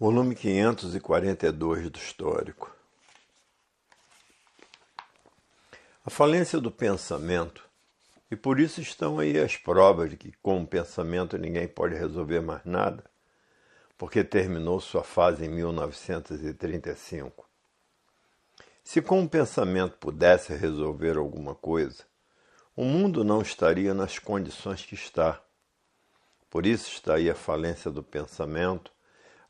Volume 542 do Histórico. A falência do pensamento, e por isso estão aí as provas de que com o pensamento ninguém pode resolver mais nada, porque terminou sua fase em 1935. Se com o pensamento pudesse resolver alguma coisa, o mundo não estaria nas condições que está. Por isso está aí a falência do pensamento,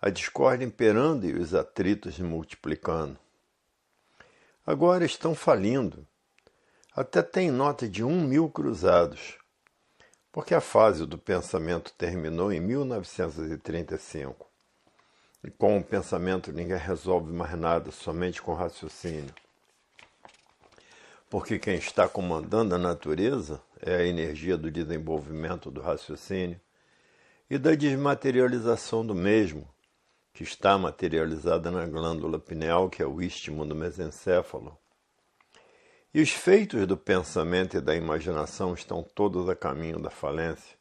a discórdia imperando e os atritos multiplicando. Agora estão falindo. Até tem nota de 1.000 cruzados, porque a fase do pensamento terminou em 1935. E com o pensamento ninguém resolve mais nada, somente com raciocínio. Porque quem está comandando a natureza é a energia do desenvolvimento do raciocínio e da desmaterialização do mesmo, que está materializada na glândula pineal, que é o istmo do mesencéfalo. E os feitos do pensamento e da imaginação estão todos a caminho da falência,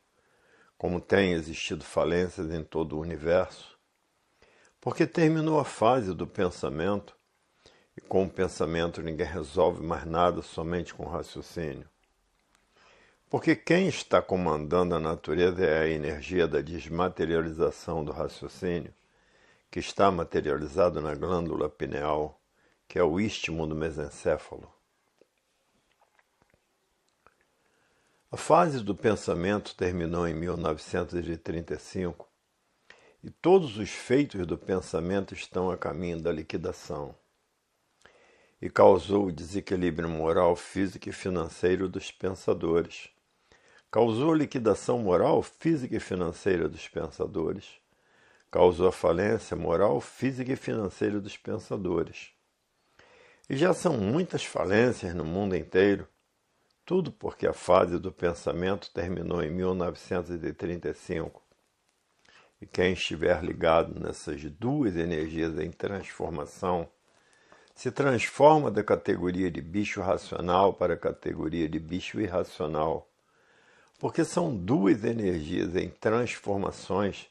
como têm existido falências em todo o universo, porque terminou a fase do pensamento, e com o pensamento ninguém resolve mais nada, somente com raciocínio. Porque quem está comandando a natureza é a energia da desmaterialização do raciocínio, que está materializado na glândula pineal, que é o istmo do mesencéfalo. A fase do pensamento terminou em 1935 e todos os feitos do pensamento estão a caminho da liquidação. E causou o desequilíbrio moral, físico e financeiro dos pensadores. Causou a liquidação moral, física e financeira dos pensadores. Causou a falência moral, física e financeira dos pensadores. E já são muitas falências no mundo inteiro, tudo porque a fase do pensamento terminou em 1935. E quem estiver ligado nessas duas energias em transformação, se transforma da categoria de bicho racional para a categoria de bicho irracional, porque são duas energias em transformações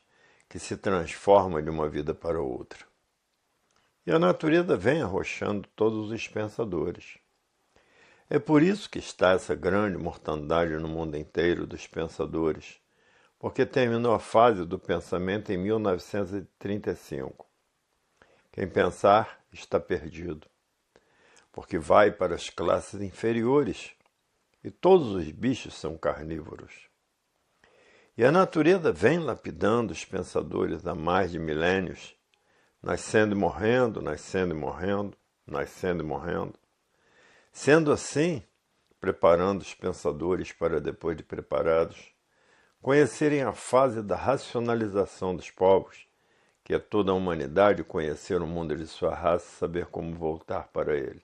que se transforma de uma vida para outra. E a natureza vem arrochando todos os pensadores. É por isso que está essa grande mortandade no mundo inteiro dos pensadores, porque terminou a fase do pensamento em 1935. Quem pensar está perdido, porque vai para as classes inferiores, e todos os bichos são carnívoros. E a natureza vem lapidando os pensadores há mais de milênios, nascendo e morrendo, nascendo e morrendo, nascendo e morrendo. Sendo assim, preparando os pensadores para, depois de preparados, conhecerem a fase da racionalização dos povos, que é toda a humanidade conhecer o mundo de sua raça e saber como voltar para ele.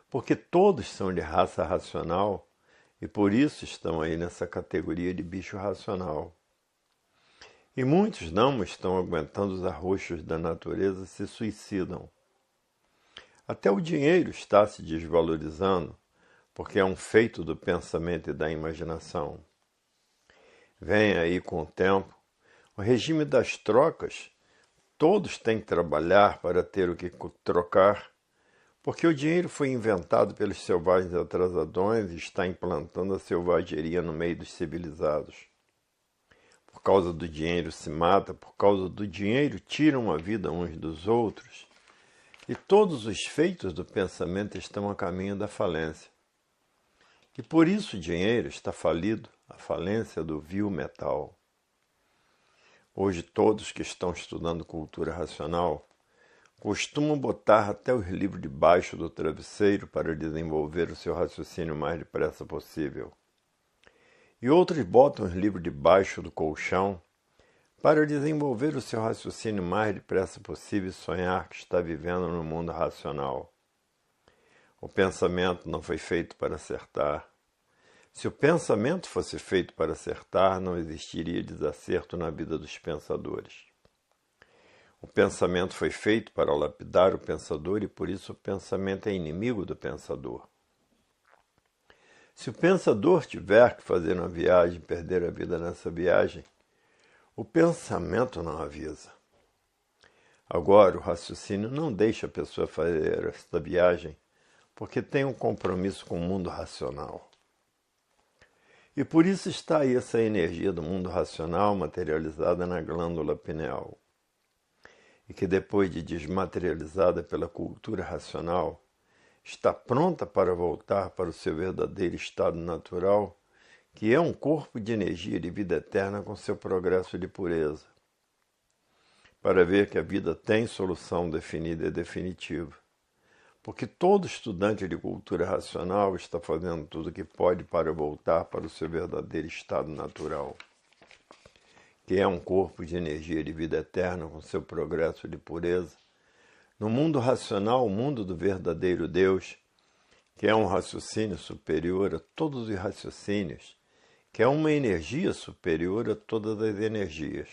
Porque todos são de raça racional, e por isso estão aí nessa categoria de bicho racional. E muitos não estão aguentando os arroxos da natureza e se suicidam. Até o dinheiro está se desvalorizando, porque é um feito do pensamento e da imaginação. Vem aí com o tempo o regime das trocas. Todos têm que trabalhar para ter o que trocar, porque o dinheiro foi inventado pelos selvagens atrasadões e está implantando a selvageria no meio dos civilizados. Por causa do dinheiro se mata, por causa do dinheiro tiram a vida uns dos outros, e todos os feitos do pensamento estão a caminho da falência. E por isso o dinheiro está falido, a falência do vil metal. Hoje todos que estão estudando cultura racional costumam botar até os livros debaixo do travesseiro para desenvolver o seu raciocínio o mais depressa possível. E outros botam os livros debaixo do colchão para desenvolver o seu raciocínio o mais depressa possível e sonhar que está vivendo no mundo racional. O pensamento não foi feito para acertar. Se o pensamento fosse feito para acertar, não existiria desacerto na vida dos pensadores. O pensamento foi feito para lapidar o pensador e por isso o pensamento é inimigo do pensador. Se o pensador tiver que fazer uma viagem e perder a vida nessa viagem, o pensamento não avisa. Agora, o raciocínio não deixa a pessoa fazer esta viagem porque tem um compromisso com o mundo racional. E por isso está aí essa energia do mundo racional materializada na glândula pineal. E que depois de desmaterializada pela cultura racional, está pronta para voltar para o seu verdadeiro estado natural, que é um corpo de energia de vida eterna com seu progresso de pureza, para ver que a vida tem solução definida e definitiva. Porque todo estudante de cultura racional está fazendo tudo o que pode para voltar para o seu verdadeiro estado natural, que é um corpo de energia de vida eterna com seu progresso de pureza, no mundo racional, o mundo do verdadeiro Deus, que é um raciocínio superior a todos os raciocínios, que é uma energia superior a todas as energias.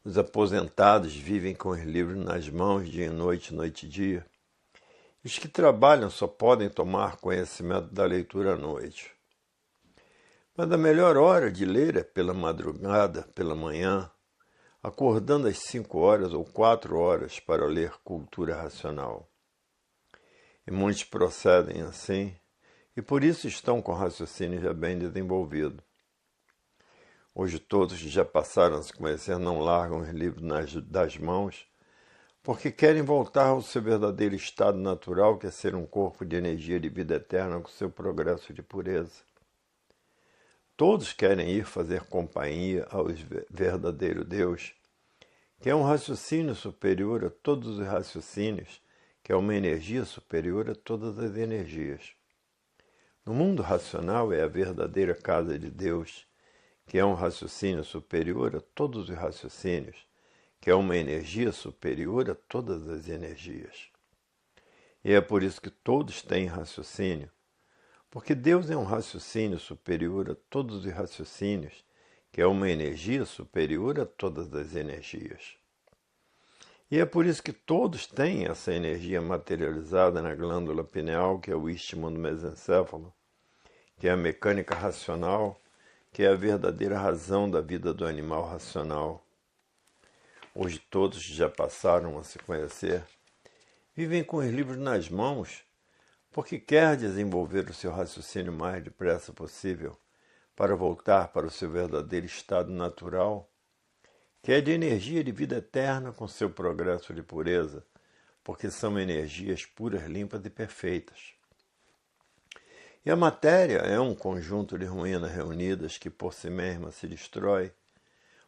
Os aposentados vivem com os livros nas mãos dia e noite, noite e dia. Os que trabalham só podem tomar conhecimento da leitura à noite. Mas a melhor hora de ler é pela madrugada, pela manhã, acordando às 5 horas ou 4 horas para ler cultura racional. E muitos procedem assim, e por isso estão com raciocínio já bem desenvolvido. Hoje todos que já passaram a se conhecer não largam os livros das mãos, porque querem voltar ao seu verdadeiro estado natural, que é ser um corpo de energia de vida eterna com seu progresso de pureza. Todos querem ir fazer companhia ao verdadeiro Deus, que é um raciocínio superior a todos os raciocínios, que é uma energia superior a todas as energias. No mundo racional é a verdadeira casa de Deus, que é um raciocínio superior a todos os raciocínios, que é uma energia superior a todas as energias. E é por isso que todos têm raciocínio, porque Deus é um raciocínio superior a todos os raciocínios, que é uma energia superior a todas as energias. E é por isso que todos têm essa energia materializada na glândula pineal, que é o istmo do mesencéfalo, que é a mecânica racional, que é a verdadeira razão da vida do animal racional. Hoje todos já passaram a se conhecer, vivem com os livros nas mãos, porque quer desenvolver o seu raciocínio o mais depressa possível para voltar para o seu verdadeiro estado natural, que é de energia de vida eterna com seu progresso de pureza, porque são energias puras, limpas e perfeitas. E a matéria é um conjunto de ruínas reunidas que por si mesma se destrói,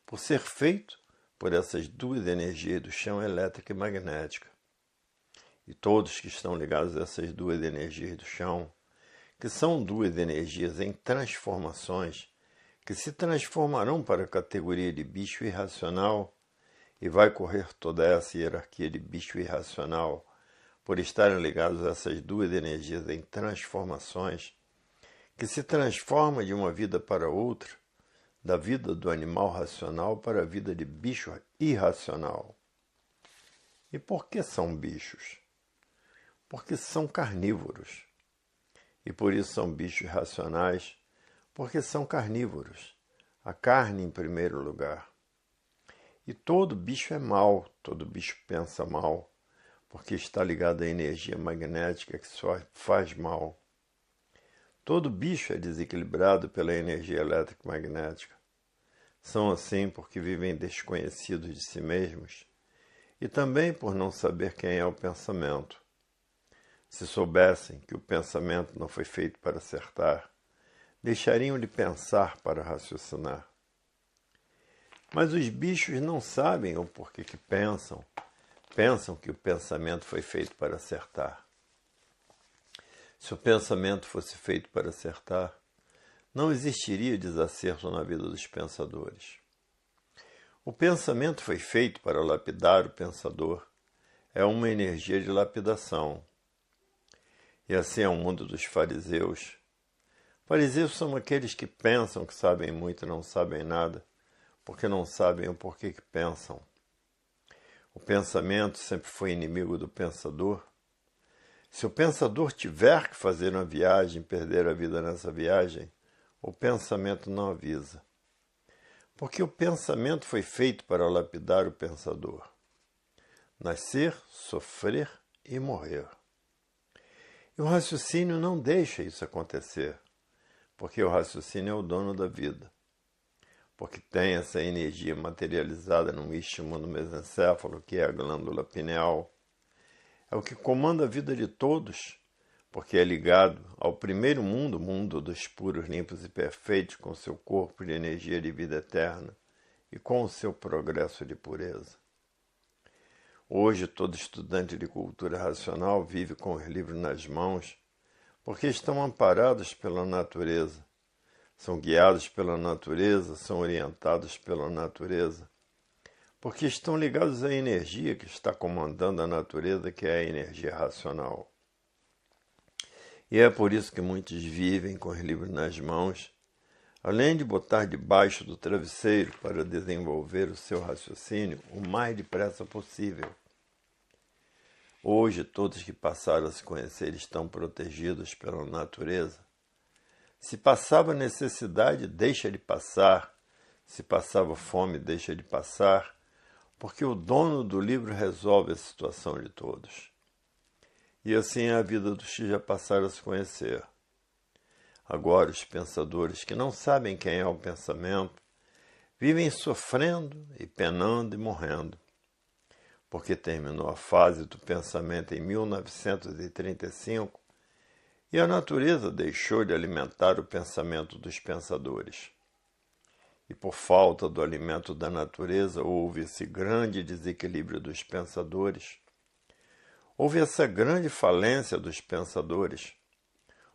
por ser feito por essas duas energias do chão, elétrica e magnética. E todos que estão ligados a essas duas energias do chão, que são duas energias em transformações, que se transformarão para a categoria de bicho irracional, e vai correr toda essa hierarquia de bicho irracional, por estarem ligados a essas duas energias em transformações, que se transforma de uma vida para outra, da vida do animal racional para a vida de bicho irracional. E por que são bichos? Porque são carnívoros. E por isso são bichos racionais, porque são carnívoros. A carne em primeiro lugar. E todo bicho é mau, todo bicho pensa mal, porque está ligado à energia magnética que só faz mal. Todo bicho é desequilibrado pela energia elétrica magnética. São assim porque vivem desconhecidos de si mesmos e também por não saber quem é o pensamento. Se soubessem que o pensamento não foi feito para acertar, deixariam de pensar para raciocinar. Mas os bichos não sabem o porquê que pensam. Pensam que o pensamento foi feito para acertar. Se o pensamento fosse feito para acertar, não existiria desacerto na vida dos pensadores. O pensamento foi feito para lapidar o pensador. É uma energia de lapidação. E assim é o mundo dos fariseus. Fariseus são aqueles que pensam que sabem muito e não sabem nada, porque não sabem o porquê que pensam. O pensamento sempre foi inimigo do pensador. Se o pensador tiver que fazer uma viagem e perder a vida nessa viagem, o pensamento não avisa. Porque o pensamento foi feito para lapidar o pensador. nascer, sofrer e morrer. E o raciocínio não deixa isso acontecer, porque o raciocínio é o dono da vida, porque tem essa energia materializada no istmo do mesencéfalo, que é a glândula pineal. É o que comanda a vida de todos, porque é ligado ao primeiro mundo, o mundo dos puros, limpos e perfeitos, com seu corpo de energia de vida eterna e com o seu progresso de pureza. Hoje, todo estudante de cultura racional vive com os livros nas mãos, porque estão amparados pela natureza, são guiados pela natureza, são orientados pela natureza, porque estão ligados à energia que está comandando a natureza, que é a energia racional. E é por isso que muitos vivem com os livros nas mãos, além de botar debaixo do travesseiro para desenvolver o seu raciocínio o mais depressa possível. Hoje, todos que passaram a se conhecer estão protegidos pela natureza. Se passava necessidade, deixa de passar. Se passava fome, deixa de passar, porque o dono do livro resolve a situação de todos. E assim é a vida dos que já passaram a se conhecer. Agora, os pensadores que não sabem quem é o pensamento vivem sofrendo e penando e morrendo, porque terminou a fase do pensamento em 1935 e a natureza deixou de alimentar o pensamento dos pensadores. E por falta do alimento da natureza houve esse grande desequilíbrio dos pensadores. Houve essa grande falência dos pensadores.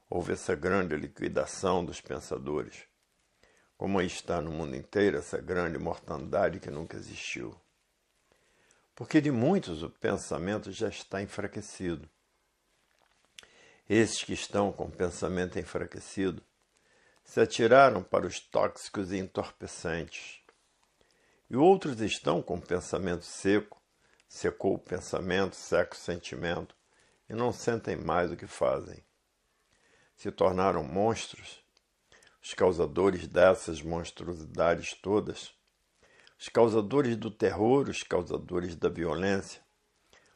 Houve essa grande liquidação dos pensadores. Como está no mundo inteiro essa grande mortandade que nunca existiu. Porque de muitos o pensamento já está enfraquecido. Esses que estão com o pensamento enfraquecido se atiraram para os tóxicos e entorpecentes. E outros estão com o pensamento seco, secou o pensamento, seca o sentimento, e não sentem mais o que fazem. Se tornaram monstros, os causadores dessas monstruosidades todas, os causadores do terror, os causadores da violência,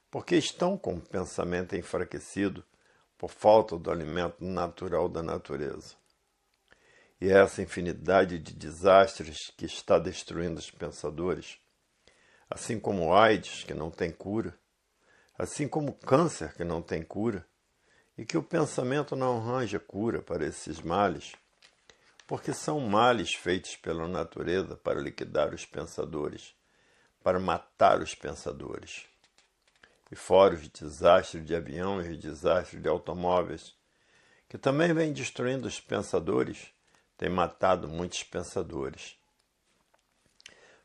porque estão com o pensamento enfraquecido por falta do alimento natural da natureza. E essa infinidade de desastres que está destruindo os pensadores, assim como o AIDS, que não tem cura, assim como o câncer, que não tem cura, e que o pensamento não arranja cura para esses males, porque são males feitos pela natureza para liquidar os pensadores, para matar os pensadores. E fora os desastres de avião e os desastres de automóveis, que também vêm destruindo os pensadores, tem matado muitos pensadores.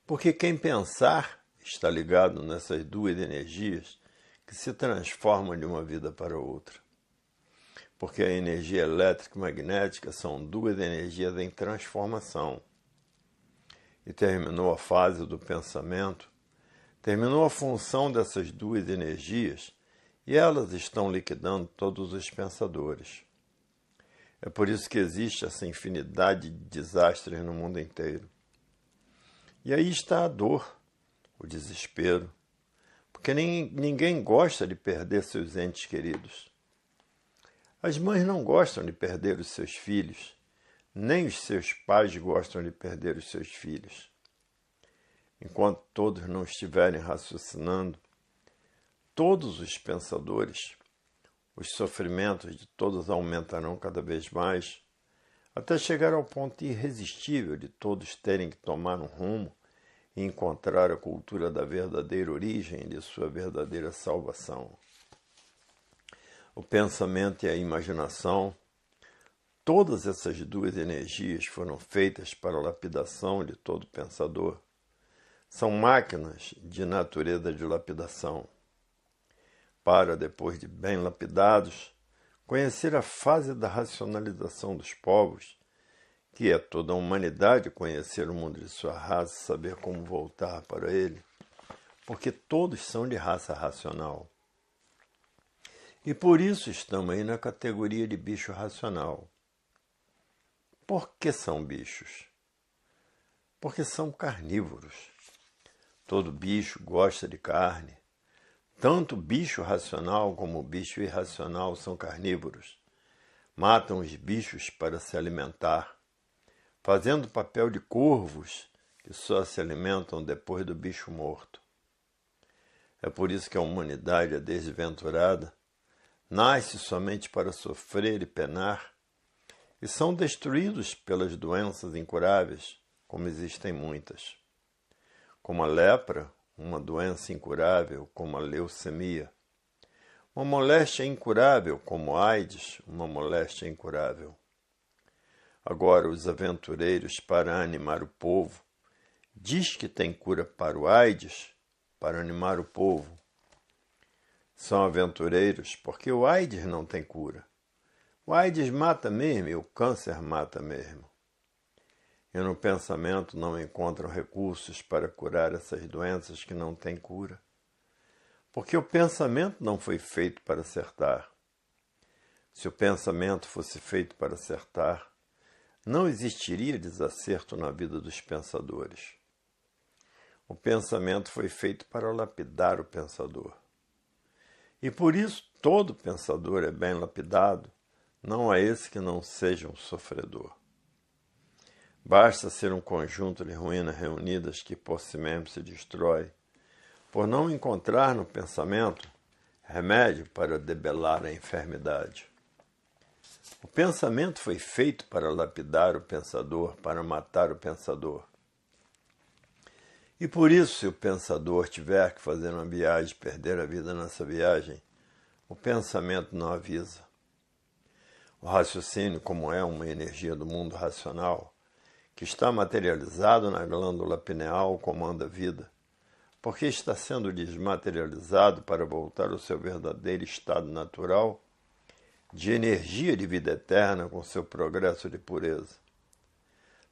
Porque quem pensar está ligado nessas duas energias que se transformam de uma vida para outra. Porque a energia elétrica e magnética são duas energias em transformação. E terminou a fase do pensamento, terminou a função dessas duas energias e elas estão liquidando todos os pensadores. É por isso que existe essa infinidade de desastres no mundo inteiro. E aí está a dor, o desespero, porque ninguém gosta de perder seus entes queridos. As mães não gostam de perder os seus filhos, nem os seus pais gostam de perder os seus filhos. Enquanto todos não estiverem raciocinando, todos os pensadores, os sofrimentos de todos aumentarão cada vez mais, até chegar ao ponto irresistível de todos terem que tomar um rumo e encontrar a cultura da verdadeira origem e de sua verdadeira salvação. O pensamento e a imaginação, todas essas duas energias foram feitas para a lapidação de todo pensador. São máquinas de natureza de lapidação. Para, depois de bem lapidados, conhecer a fase da racionalização dos povos, que é toda a humanidade conhecer o mundo de sua raça e saber como voltar para ele, porque todos são de raça racional. E por isso estamos aí na categoria de bicho racional. Por que são bichos? Porque são carnívoros. Todo bicho gosta de carne. Tanto o bicho racional como o bicho irracional são carnívoros. Matam os bichos para se alimentar, fazendo o papel de corvos que só se alimentam depois do bicho morto. É por isso que a humanidade é desventurada, nasce somente para sofrer e penar, e são destruídos pelas doenças incuráveis, como existem muitas. Como a lepra, uma doença incurável, como a leucemia. Uma moléstia incurável, como a AIDS, uma moléstia incurável. Agora, os aventureiros, para animar o povo, diz que tem cura para o AIDS, para animar o povo. São aventureiros porque o AIDS não tem cura. O AIDS mata mesmo e o câncer mata mesmo. E no pensamento não encontram recursos para curar essas doenças que não têm cura. Porque o pensamento não foi feito para acertar. Se o pensamento fosse feito para acertar, não existiria desacerto na vida dos pensadores. O pensamento foi feito para lapidar o pensador. E por isso todo pensador é bem lapidado, não há esse que não seja um sofredor. Basta ser um conjunto de ruínas reunidas que por si mesmo se destrói, por não encontrar no pensamento remédio para debelar a enfermidade. O pensamento foi feito para lapidar o pensador, para matar o pensador. E por isso, se o pensador tiver que fazer uma viagem e perder a vida nessa viagem, o pensamento não avisa. O raciocínio, como é uma energia do mundo racional, que está materializado na glândula pineal, comanda a vida, porque está sendo desmaterializado para voltar ao seu verdadeiro estado natural, de energia de vida eterna com seu progresso de pureza.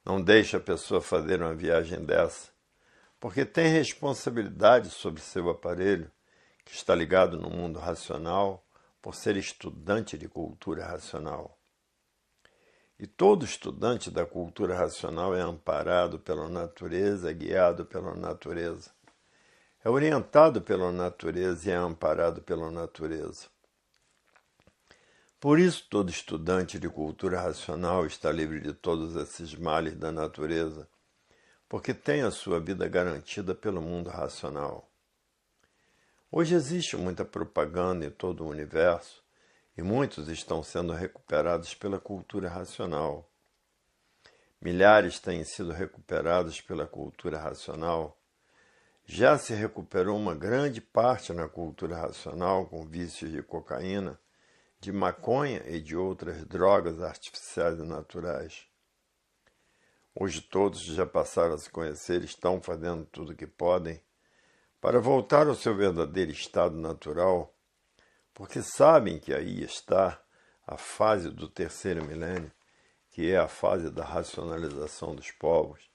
Não deixe a pessoa fazer uma viagem dessa, porque tem responsabilidade sobre seu aparelho, que está ligado no mundo racional, por ser estudante de cultura racional. E todo estudante da cultura racional é amparado pela natureza, é guiado pela natureza. É orientado pela natureza e é amparado pela natureza. Por isso, todo estudante de cultura racional está livre de todos esses males da natureza, porque tem a sua vida garantida pelo mundo racional. Hoje existe muita propaganda em todo o universo e muitos estão sendo recuperados pela cultura racional. Milhares têm sido recuperados pela cultura racional. Já se recuperou uma grande parte na cultura racional com vícios de cocaína, de maconha e de outras drogas artificiais e naturais. Hoje todos já passaram a se conhecer e estão fazendo tudo o que podem para voltar ao seu verdadeiro estado natural, porque sabem que aí está a fase do terceiro milênio, que é a fase da racionalização dos povos,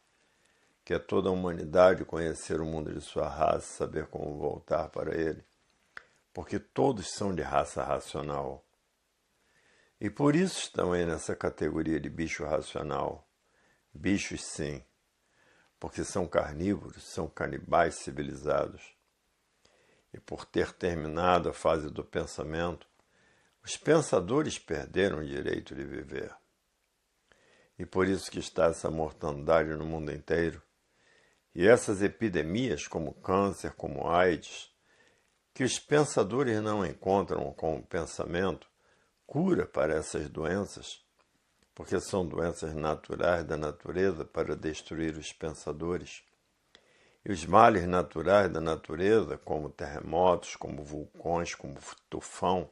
que é toda a humanidade conhecer o mundo de sua raça, saber como voltar para ele, porque todos são de raça racional. E por isso estão aí nessa categoria de bicho racional. Bichos sim, porque são carnívoros, são canibais civilizados. E por ter terminado a fase do pensamento, os pensadores perderam o direito de viver. E por isso que está essa mortandade no mundo inteiro, e essas epidemias como câncer, como AIDS, que os pensadores não encontram com o pensamento cura para essas doenças, porque são doenças naturais da natureza para destruir os pensadores. E os males naturais da natureza, como terremotos, como vulcões, como tufão,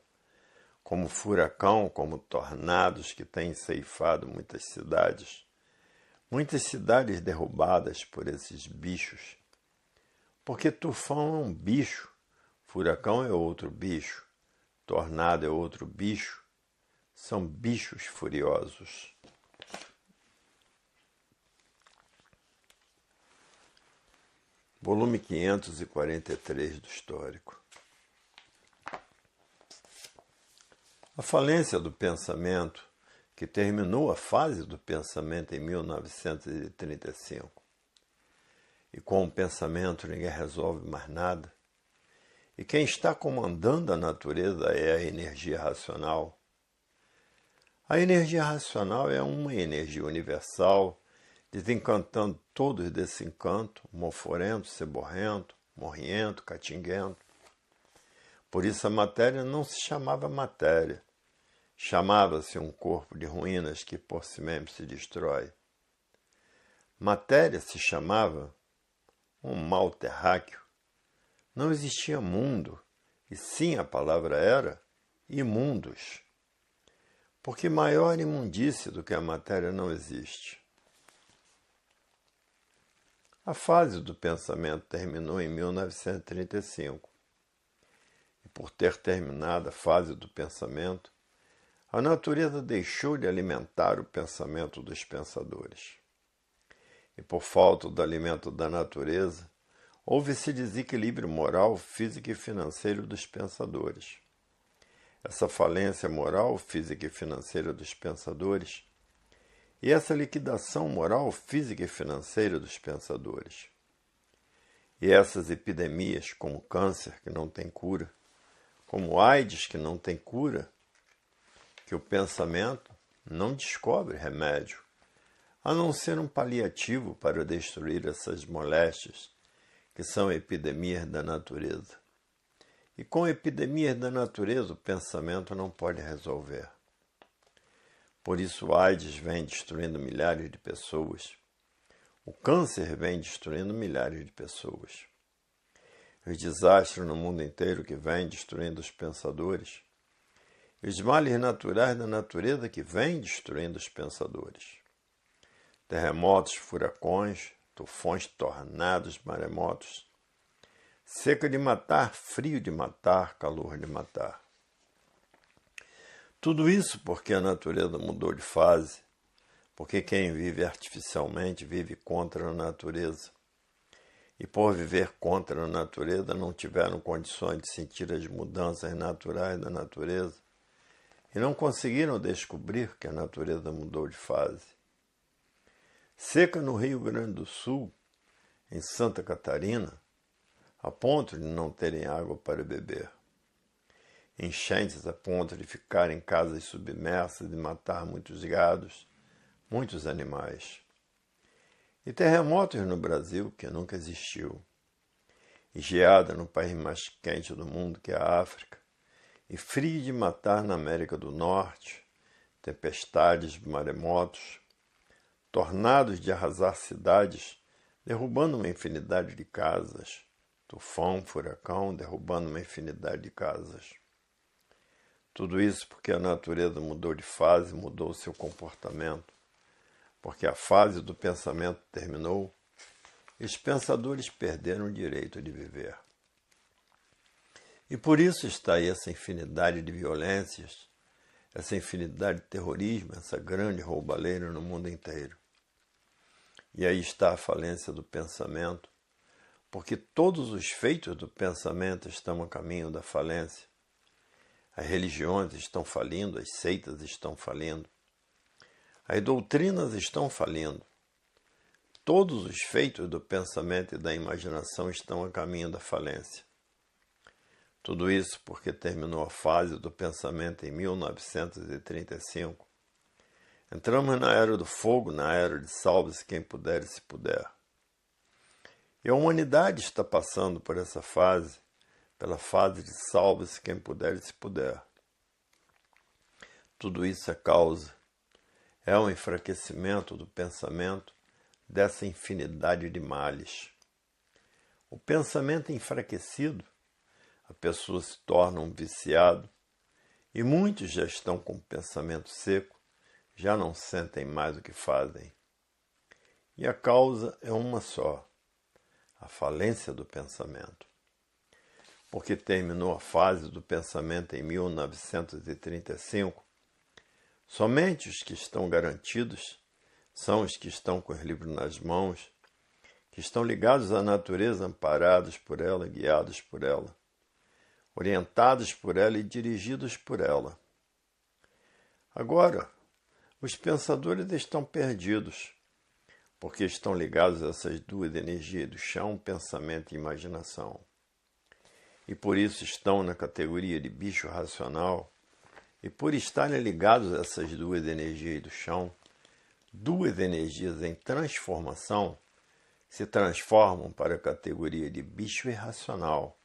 como furacão, como tornados que têm ceifado muitas cidades derrubadas por esses bichos. Porque tufão é um bicho, furacão é outro bicho, tornado é outro bicho, são bichos furiosos. Volume 543 do Histórico. A falência do pensamento, que terminou a fase do pensamento em 1935. E com o pensamento ninguém resolve mais nada. E quem está comandando a natureza é a energia racional. A energia racional é uma energia universal, desencantando todos desse encanto, moforento, seborrento, morriento, catinguento. Por isso a matéria não se chamava matéria, chamava-se um corpo de ruínas que por si mesmo se destrói. Matéria se chamava um mal terráqueo. Não existia mundo, e sim a palavra era imundos. Porque maior imundície do que a matéria não existe. A fase do pensamento terminou em 1935. E por ter terminado a fase do pensamento, a natureza deixou de alimentar o pensamento dos pensadores. E por falta do alimento da natureza, houve esse desequilíbrio moral, físico e financeiro dos pensadores. Essa falência moral, física e financeira dos pensadores e essa liquidação moral, física e financeira dos pensadores. E essas epidemias, como câncer, que não tem cura, como AIDS, que não tem cura, que o pensamento não descobre remédio, a não ser um paliativo para destruir essas moléstias, que são epidemias da natureza. E com epidemias da natureza, o pensamento não pode resolver. Por isso o AIDS vem destruindo milhares de pessoas. O câncer vem destruindo milhares de pessoas. Os desastres no mundo inteiro que vêm destruindo os pensadores. E os males naturais da natureza que vêm destruindo os pensadores. Terremotos, furacões, tufões, tornados, maremotos. Seca de matar, frio de matar, calor de matar. Tudo isso porque a natureza mudou de fase, porque quem vive artificialmente vive contra a natureza. E por viver contra a natureza não tiveram condições de sentir as mudanças naturais da natureza e não conseguiram descobrir que a natureza mudou de fase. Seca no Rio Grande do Sul, em Santa Catarina, a ponto de não terem água para beber. Enchentes a ponto de ficar em casas submersas e matar muitos gados, muitos animais. E terremotos no Brasil, que nunca existiu. E geada no país mais quente do mundo, que é a África. E frio de matar na América do Norte, tempestades, maremotos, tornados de arrasar cidades, derrubando uma infinidade de casas. Tufão, furacão, derrubando uma infinidade de casas. Tudo isso porque a natureza mudou de fase, mudou seu comportamento. Porque a fase do pensamento terminou e os pensadores perderam o direito de viver. E por isso está aí essa infinidade de violências, essa infinidade de terrorismo, essa grande roubalheira no mundo inteiro. E aí está a falência do pensamento, porque todos os feitos do pensamento estão a caminho da falência. As religiões estão falindo, as seitas estão falindo, as doutrinas estão falindo. Todos os feitos do pensamento e da imaginação estão a caminho da falência. Tudo isso porque terminou a fase do pensamento em 1935. Entramos na era do fogo, na era de salve-se quem puder e se puder. E a humanidade está passando por essa fase, pela fase de salve-se quem puder e se puder. Tudo isso é causa, é um enfraquecimento do pensamento dessa infinidade de males. O pensamento enfraquecido, a pessoa se torna um viciado, e muitos já estão com o pensamento seco, já não sentem mais o que fazem. E a causa é uma só, a falência do pensamento. Porque terminou a fase do pensamento em 1935, somente os que estão garantidos são os que estão com os livros nas mãos, que estão ligados à natureza, amparados por ela, guiados por ela, orientados por ela e dirigidos por ela. Agora, os pensadores estão perdidos, porque estão ligados a essas duas energias do chão, pensamento e imaginação. e por isso estão na categoria de bicho racional, e por estarem ligados a essas duas energias do chão, duas energias em transformação, se transformam para a categoria de bicho irracional.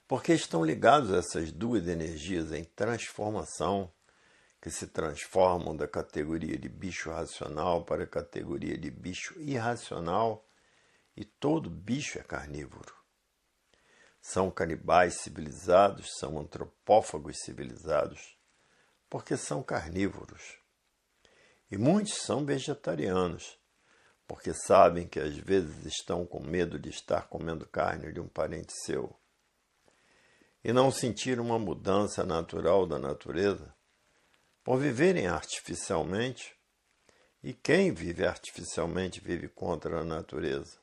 Porque estão ligados a essas duas energias em transformação, que se transformam da categoria de bicho racional para a categoria de bicho irracional, e todo bicho é carnívoro. São canibais civilizados, são antropófagos civilizados, porque são carnívoros. E muitos são vegetarianos, porque sabem que às vezes estão com medo de estar comendo carne de um parente seu. E não sentiram uma mudança natural da natureza, por viverem artificialmente, e quem vive artificialmente vive contra a natureza.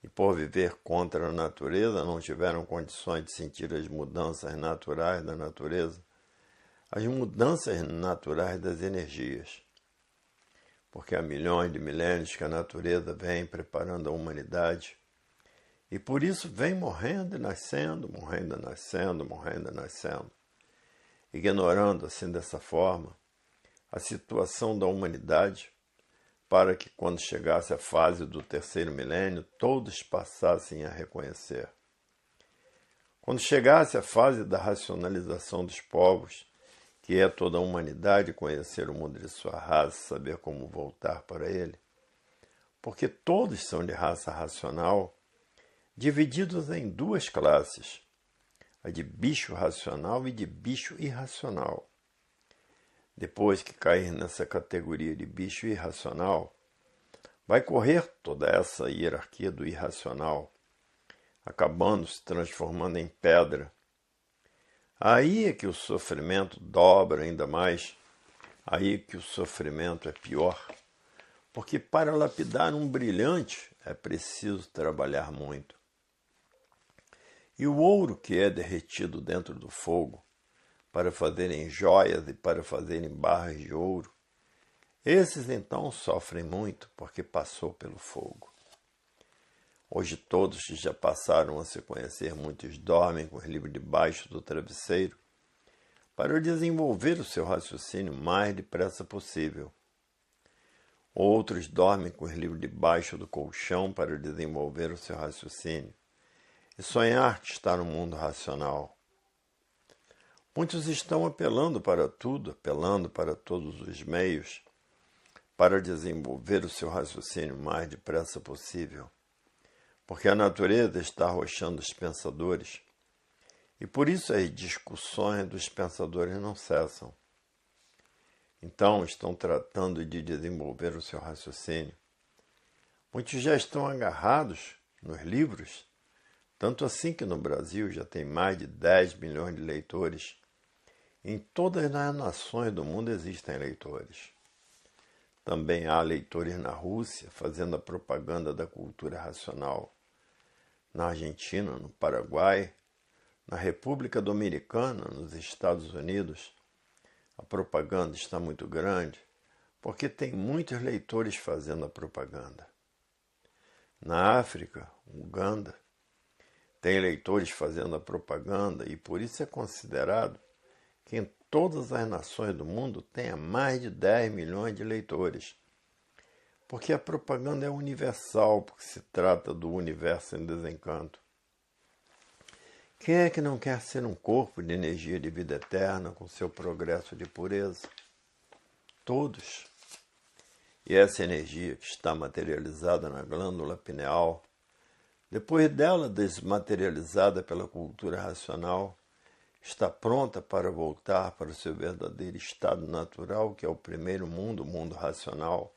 E por viver contra a natureza não tiveram condições de sentir as mudanças naturais da natureza, as mudanças naturais das energias. Porque há milhões de milênios que a natureza vem preparando a humanidade, e por isso vem morrendo e nascendo, morrendo e nascendo, morrendo e nascendo, ignorando assim dessa forma a situação da humanidade, para que quando chegasse a fase do terceiro milênio, todos passassem a reconhecer. Quando chegasse a fase da racionalização dos povos, que é toda a humanidade conhecer o mundo de sua raça, saber como voltar para ele, porque todos são de raça racional, divididos em duas classes, a de bicho racional e de bicho irracional. Depois que cair nessa categoria de bicho irracional, vai correr toda essa hierarquia do irracional, acabando se transformando em pedra. Aí é que o sofrimento dobra ainda mais, aí é que o sofrimento é pior, porque para lapidar um brilhante é preciso trabalhar muito. E o ouro que é derretido dentro do fogo, para fazerem joias e para fazerem barras de ouro, esses então sofrem muito porque passou pelo fogo. Hoje todos que já passaram a se conhecer, muitos dormem com os livros debaixo do travesseiro para desenvolver o seu raciocínio o mais depressa possível. Outros dormem com os livros debaixo do colchão para desenvolver o seu raciocínio e sonhar que está no mundo racional. Muitos estão apelando para tudo, apelando para todos os meios, para desenvolver o seu raciocínio o mais depressa possível, porque a natureza está arrochando os pensadores, e por isso as discussões dos pensadores não cessam. Então estão tratando de desenvolver o seu raciocínio. Muitos já estão agarrados nos livros, tanto assim que no Brasil já tem mais de 10 milhões de leitores. Em todas as nações do mundo existem leitores. Também há leitores na Rússia fazendo a propaganda da cultura racional. Na Argentina, no Paraguai, na República Dominicana, nos Estados Unidos, a propaganda está muito grande porque tem muitos leitores fazendo a propaganda. Na África, Uganda, tem leitores fazendo a propaganda e por isso é considerado que em todas as nações do mundo tenha mais de 10 milhões de leitores. Porque a propaganda é universal, porque se trata do universo em desencanto. Quem é que não quer ser um corpo de energia de vida eterna com seu progresso de pureza? Todos. E essa energia que está materializada na glândula pineal, depois dela desmaterializada pela cultura racional, está pronta para voltar para o seu verdadeiro estado natural, que é o primeiro mundo, o mundo racional,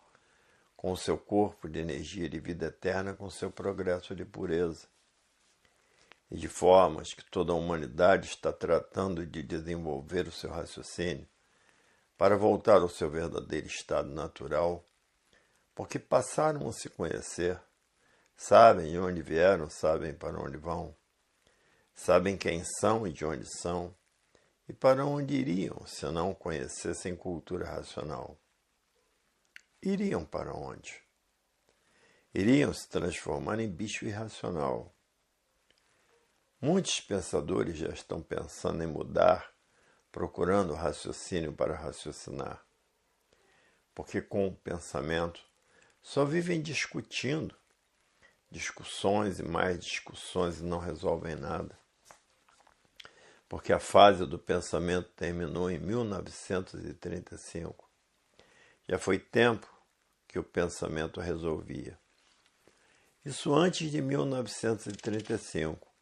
com o seu corpo de energia de vida eterna, com seu progresso de pureza. E de formas que toda a humanidade está tratando de desenvolver o seu raciocínio para voltar ao seu verdadeiro estado natural, porque passaram a se conhecer, sabem de onde vieram, sabem para onde vão, sabem quem são e de onde são, e para onde iriam se não conhecessem cultura racional. Iriam para onde? Iriam se transformar em bicho irracional. Muitos pensadores já estão pensando em mudar, procurando raciocínio para raciocinar. Porque com o pensamento só vivem discutindo, discussões e mais discussões e não resolvem nada. Porque a fase do pensamento terminou em 1935. Já foi tempo que o pensamento resolvia. Isso antes de 1935,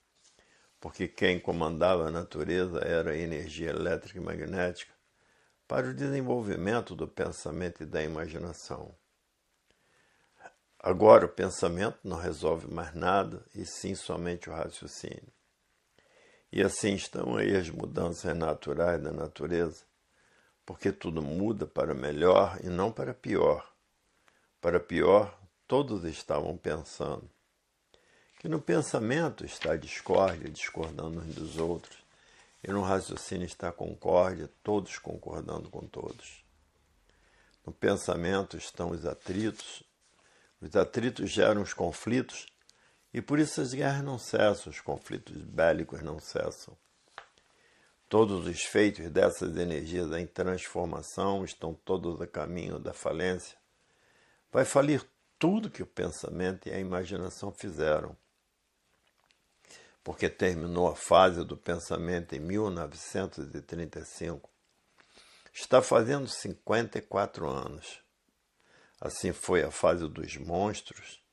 porque quem comandava a natureza era a energia elétrica e magnética para o desenvolvimento do pensamento e da imaginação. Agora o pensamento não resolve mais nada, e sim somente o raciocínio. E assim estão aí as mudanças naturais da natureza, porque tudo muda para melhor e não para pior. Para pior, todos estavam pensando. Que no pensamento está a discórdia, discordando uns dos outros, e no raciocínio está a concórdia, todos concordando com todos. No pensamento estão os atritos geram os conflitos, e por isso as guerras não cessam, os conflitos bélicos não cessam. Todos os feitos dessas energias em transformação estão todos a caminho da falência. Vai falir tudo que o pensamento e a imaginação fizeram. Porque terminou a fase do pensamento em 1935. Está fazendo 54 anos. Assim foi a fase dos monstros.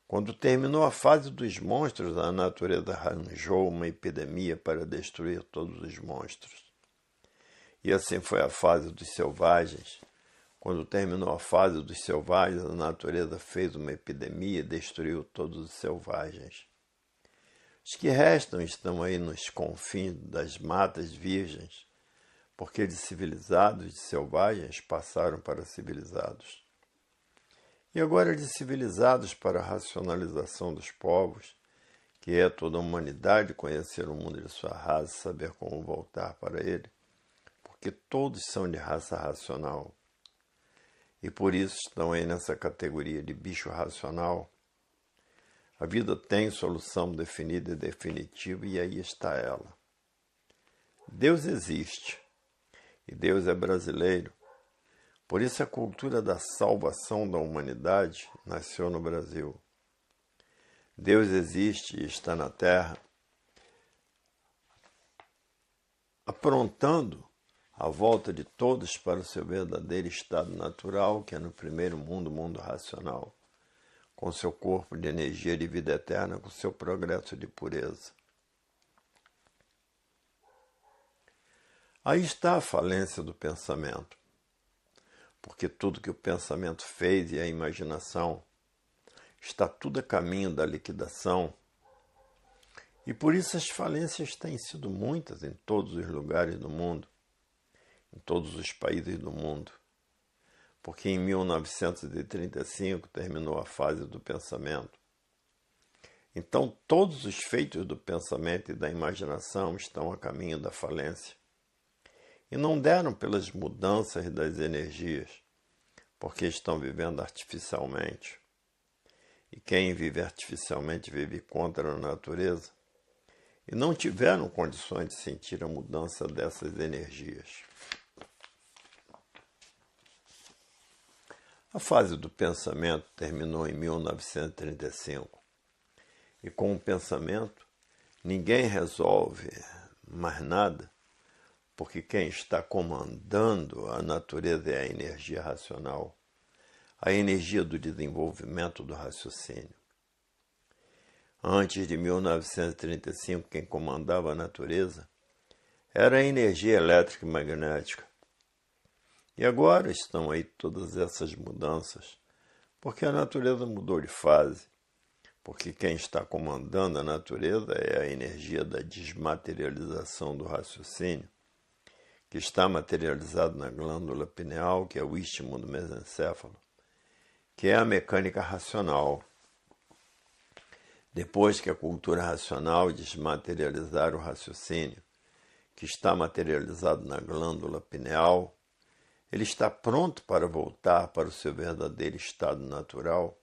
Quando terminou a fase dos monstros, a natureza arranjou uma epidemia para destruir todos os monstros. E assim foi a fase dos selvagens. Quando terminou a fase dos selvagens, a natureza fez uma epidemia e destruiu todos os selvagens. Os que restam estão aí nos confins das matas virgens, porque de civilizados e de selvagens passaram para civilizados. E agora de civilizados para a racionalização dos povos, que é toda a humanidade conhecer o mundo de sua raça, saber como voltar para ele, porque todos são de raça racional. E por isso estão aí nessa categoria de bicho racional. A vida tem solução definida e definitiva, e aí está ela. Deus existe, e Deus é brasileiro. Por isso a cultura da salvação da humanidade nasceu no Brasil. Deus existe e está na Terra, aprontando a volta de todos para o seu verdadeiro estado natural, que é no primeiro mundo, o mundo racional, com seu corpo de energia de vida eterna, com seu progresso de pureza. Aí está a falência do pensamento, porque tudo que o pensamento fez e a imaginação está tudo a caminho da liquidação, e por isso as falências têm sido muitas em todos os lugares do mundo, em todos os países do mundo, porque em 1935 terminou a fase do pensamento. Então todos os feitos do pensamento e da imaginação estão a caminho da falência. E não deram pelas mudanças das energias, porque estão vivendo artificialmente. E quem vive artificialmente vive contra a natureza, e não tiveram condições de sentir a mudança dessas energias. A fase do pensamento terminou em 1935, e com o pensamento ninguém resolve mais nada, porque quem está comandando a natureza é a energia racional, a energia do desenvolvimento do raciocínio. Antes de 1935, quem comandava a natureza era a energia elétrica e magnética. E agora estão aí todas essas mudanças, porque a natureza mudou de fase, porque quem está comandando a natureza é a energia da desmaterialização do raciocínio, que está materializado na glândula pineal, que é o istmo do mesencéfalo, que é a mecânica racional. Depois que a cultura racional desmaterializar o raciocínio, que está materializado na glândula pineal, ele está pronto para voltar para o seu verdadeiro estado natural,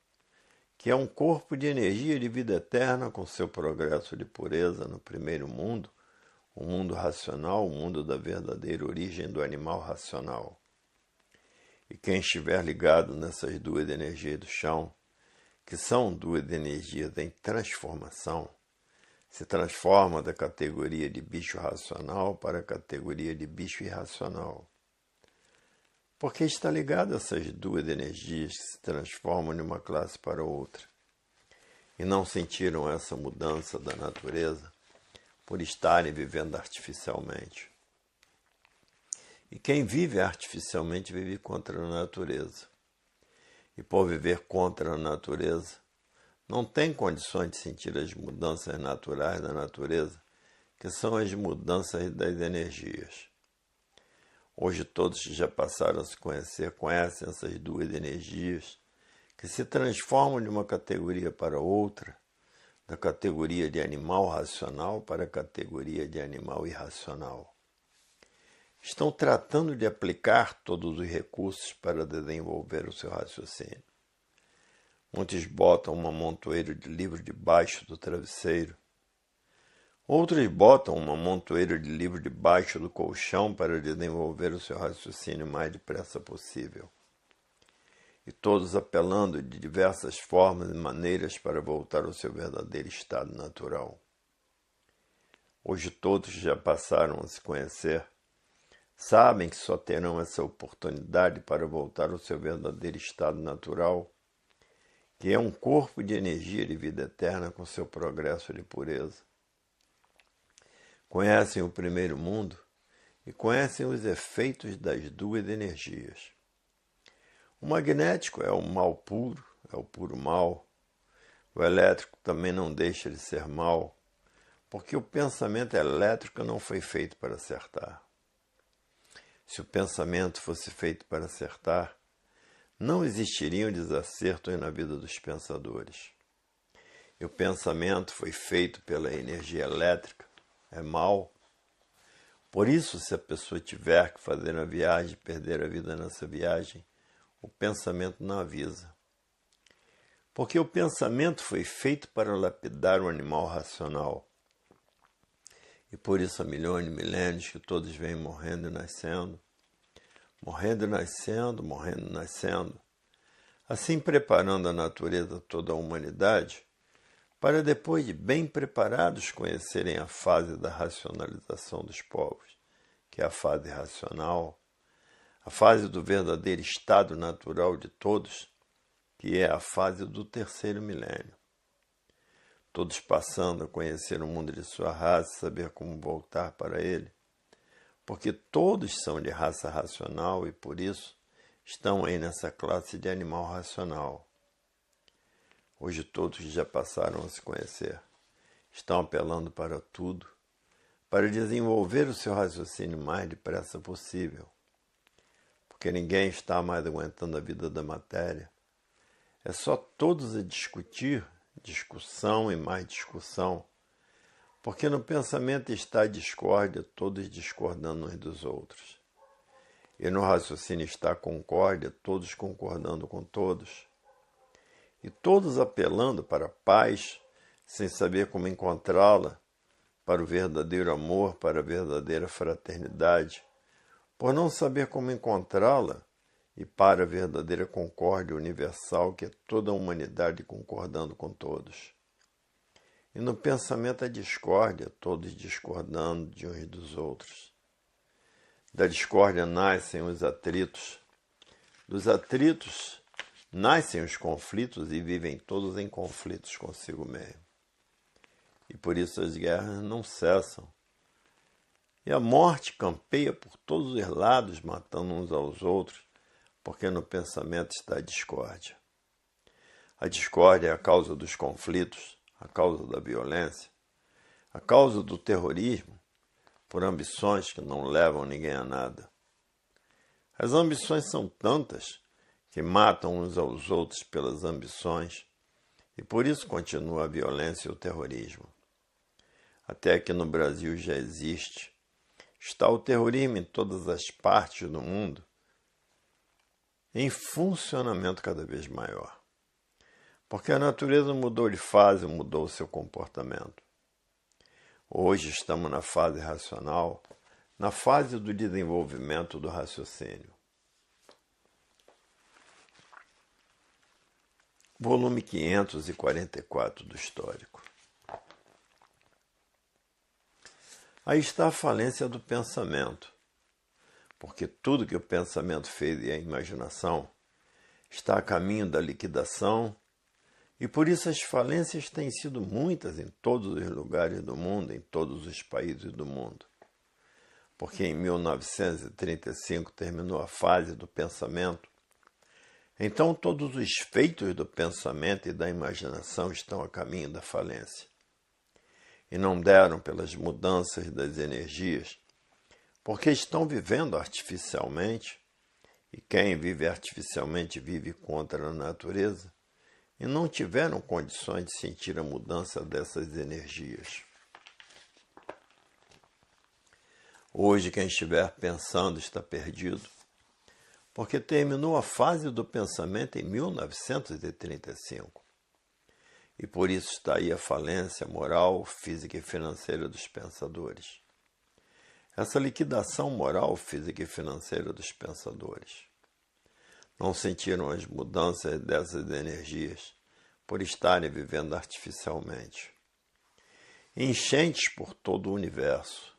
que é um corpo de energia de vida eterna com seu progresso de pureza no primeiro mundo, o mundo racional, o mundo da verdadeira origem do animal racional. E quem estiver ligado nessas duas energias do chão, que são duas energias em transformação, se transforma da categoria de bicho racional para a categoria de bicho irracional. Porque está ligado a essas duas energias que se transformam de uma classe para outra. E não sentiram essa mudança da natureza por estarem vivendo artificialmente. E quem vive artificialmente vive contra a natureza. E por viver contra a natureza, não tem condições de sentir as mudanças naturais da natureza, que são as mudanças das energias. Hoje todos que já passaram a se conhecer conhecem essas duas energias que se transformam de uma categoria para outra, da categoria de animal racional para a categoria de animal irracional. Estão tratando de aplicar todos os recursos para desenvolver o seu raciocínio. Muitos botam uma montoeira de livro debaixo do travesseiro. Outros botam uma montoeira de livro debaixo do colchão para desenvolver o seu raciocínio o mais depressa possível. E todos apelando de diversas formas e maneiras para voltar ao seu verdadeiro estado natural. Hoje todos já passaram a se conhecer, sabem que só terão essa oportunidade para voltar ao seu verdadeiro estado natural, que é um corpo de energia de vida eterna com seu progresso de pureza. Conhecem o primeiro mundo e conhecem os efeitos das duas energias. O magnético é o mal puro, é o puro mal. O elétrico também não deixa de ser mal, porque o pensamento elétrico não foi feito para acertar. Se o pensamento fosse feito para acertar, não existiriam desacertos na vida dos pensadores. E o pensamento foi feito pela energia elétrica, é mal. Por isso, se a pessoa tiver que fazer uma viagem e perder a vida nessa viagem, o pensamento não avisa. Porque o pensamento foi feito para lapidar o animal racional. E por isso há milhões de milênios que todos vêm morrendo e nascendo. Morrendo e nascendo, morrendo e nascendo. Assim preparando a natureza toda a humanidade para depois de bem preparados conhecerem a fase da racionalização dos povos, que é a fase racional, a fase do verdadeiro estado natural de todos, que é a fase do terceiro milênio. Todos passando a conhecer o mundo de sua raça e saber como voltar para ele, porque todos são de raça racional e, por isso, estão aí nessa classe de animal racional. Hoje todos já passaram a se conhecer, estão apelando para tudo, para desenvolver o seu raciocínio o mais depressa possível, porque ninguém está mais aguentando a vida da matéria. É só todos a discutir, discussão e mais discussão, porque no pensamento está a discórdia, todos discordando uns dos outros. E no raciocínio está a concórdia, todos concordando com todos. E todos apelando para a paz, sem saber como encontrá-la, para o verdadeiro amor, para a verdadeira fraternidade, por não saber como encontrá-la, e para a verdadeira concórdia universal, que é toda a humanidade concordando com todos. E no pensamento a discórdia, todos discordando de uns dos outros. Da discórdia nascem os atritos. Dos atritos nascem os conflitos e vivem todos em conflitos consigo mesmo. E por isso as guerras não cessam. E a morte campeia por todos os lados, matando uns aos outros, porque no pensamento está a discórdia. A discórdia é a causa dos conflitos, a causa da violência, a causa do terrorismo, por ambições que não levam ninguém a nada. As ambições são tantas que matam uns aos outros pelas ambições, e por isso continua a violência e o terrorismo. Até que no Brasil já existe. Está o terrorismo em todas as partes do mundo, em funcionamento cada vez maior. Porque a natureza mudou de fase, mudou o seu comportamento. Hoje estamos na fase racional, na fase do desenvolvimento do raciocínio. Volume 544 do Histórico. Aí está a falência do pensamento, porque tudo que o pensamento fez e a imaginação está a caminho da liquidação, e por isso as falências têm sido muitas em todos os lugares do mundo, em todos os países do mundo. Porque em 1935 terminou a fase do pensamento, então todos os feitos do pensamento e da imaginação estão a caminho da falência. E não deram pelas mudanças das energias, porque estão vivendo artificialmente, e quem vive artificialmente vive contra a natureza, e não tiveram condições de sentir a mudança dessas energias. Hoje, quem estiver pensando está perdido, porque terminou a fase do pensamento em 1935. E por isso está aí a falência moral, física e financeira dos pensadores. Essa liquidação moral, física e financeira dos pensadores. Não sentiram as mudanças dessas energias por estarem vivendo artificialmente. Enchentes por todo o universo.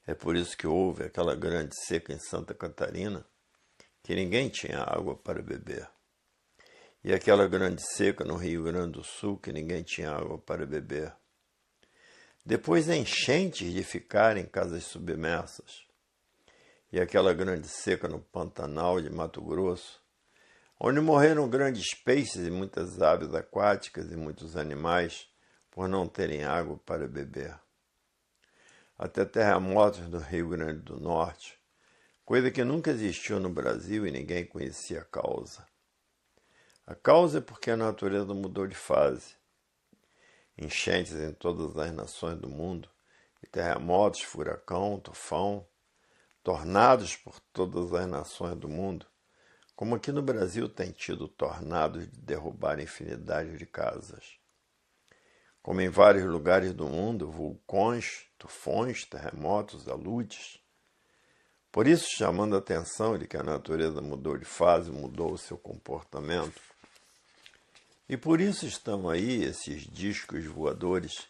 É por isso que houve aquela grande seca em Santa Catarina, que ninguém tinha água para beber. E aquela grande seca no Rio Grande do Sul, que ninguém tinha água para beber. Depois enchentes de ficar em casas submersas. E aquela grande seca no Pantanal de Mato Grosso, onde morreram grandes peixes e muitas aves aquáticas e muitos animais por não terem água para beber. Até terremotos no Rio Grande do Norte, coisa que nunca existiu no Brasil e ninguém conhecia a causa. A causa é porque a natureza mudou de fase. Enchentes em todas as nações do mundo, e terremotos, furacão, tufão, tornados por todas as nações do mundo, como aqui no Brasil tem tido tornados de derrubar infinidade de casas. Como em vários lugares do mundo, vulcões, tufões, terremotos, aludes. Por isso, chamando a atenção de que a natureza mudou de fase, mudou o seu comportamento. E por isso estão aí esses discos voadores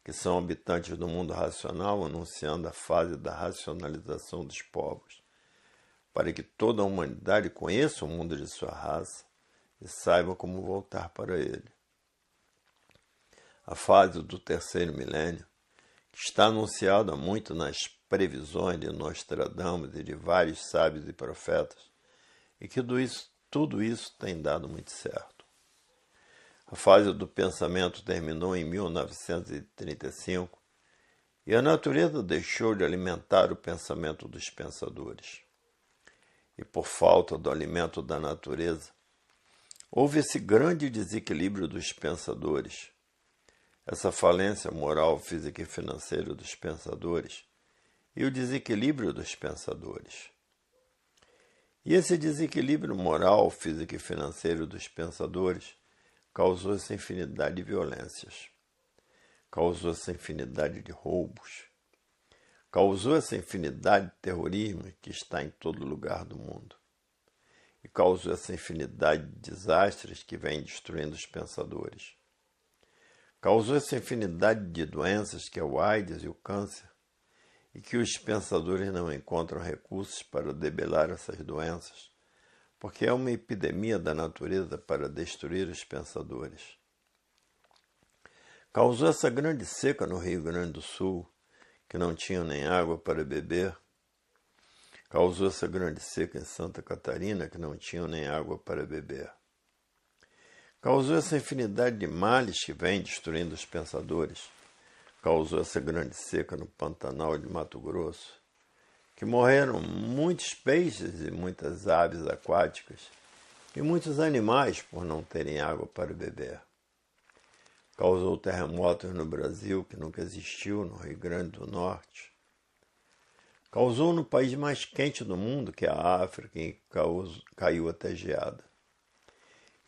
que são habitantes do mundo racional, anunciando a fase da racionalização dos povos, para que toda a humanidade conheça o mundo de sua raça e saiba como voltar para ele. A fase do terceiro milênio, que está anunciada muito nas previsões de Nostradamus e de vários sábios e profetas, e que tudo isso tem dado muito certo. A fase do pensamento terminou em 1935 e a natureza deixou de alimentar o pensamento dos pensadores. E por falta do alimento da natureza, houve esse grande desequilíbrio dos pensadores, essa falência moral, física e financeira dos pensadores e o desequilíbrio dos pensadores. E esse desequilíbrio moral, físico e financeiro dos pensadores causou essa infinidade de violências, causou essa infinidade de roubos, causou essa infinidade de terrorismo que está em todo lugar do mundo, e causou essa infinidade de desastres que vem destruindo os pensadores. Causou essa infinidade de doenças que é o AIDS e o câncer, e que os pensadores não encontram recursos para debelar essas doenças, porque é uma epidemia da natureza para destruir os pensadores. Causou essa grande seca no Rio Grande do Sul, que não tinham nem água para beber. Causou essa grande seca em Santa Catarina, que não tinham nem água para beber. Causou essa infinidade de males que vem destruindo os pensadores. Causou essa grande seca no Pantanal de Mato Grosso, que morreram muitos peixes e muitas aves aquáticas e muitos animais por não terem água para beber. Causou terremotos no Brasil, que nunca existiu, no Rio Grande do Norte. Causou no país mais quente do mundo, que é a África, em que caiu até geada.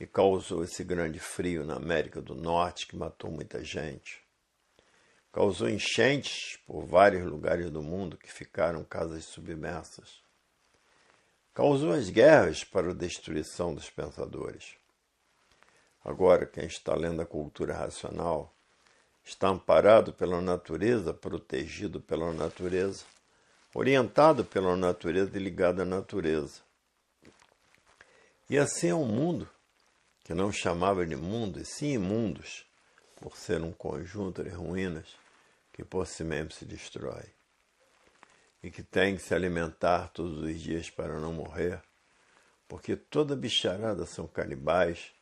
e causou esse grande frio na América do Norte que matou muita gente. Causou enchentes por vários lugares do mundo que ficaram casas submersas. Causou as guerras para a destruição dos pensadores. Agora, quem está lendo a cultura racional está amparado pela natureza, protegido pela natureza, orientado pela natureza e ligado à natureza. E assim é um mundo que não chamava de mundo, e sim imundos, por ser um conjunto de ruínas que por si mesmo se destrói. E que tem que se alimentar todos os dias para não morrer, porque toda bicharada são canibais,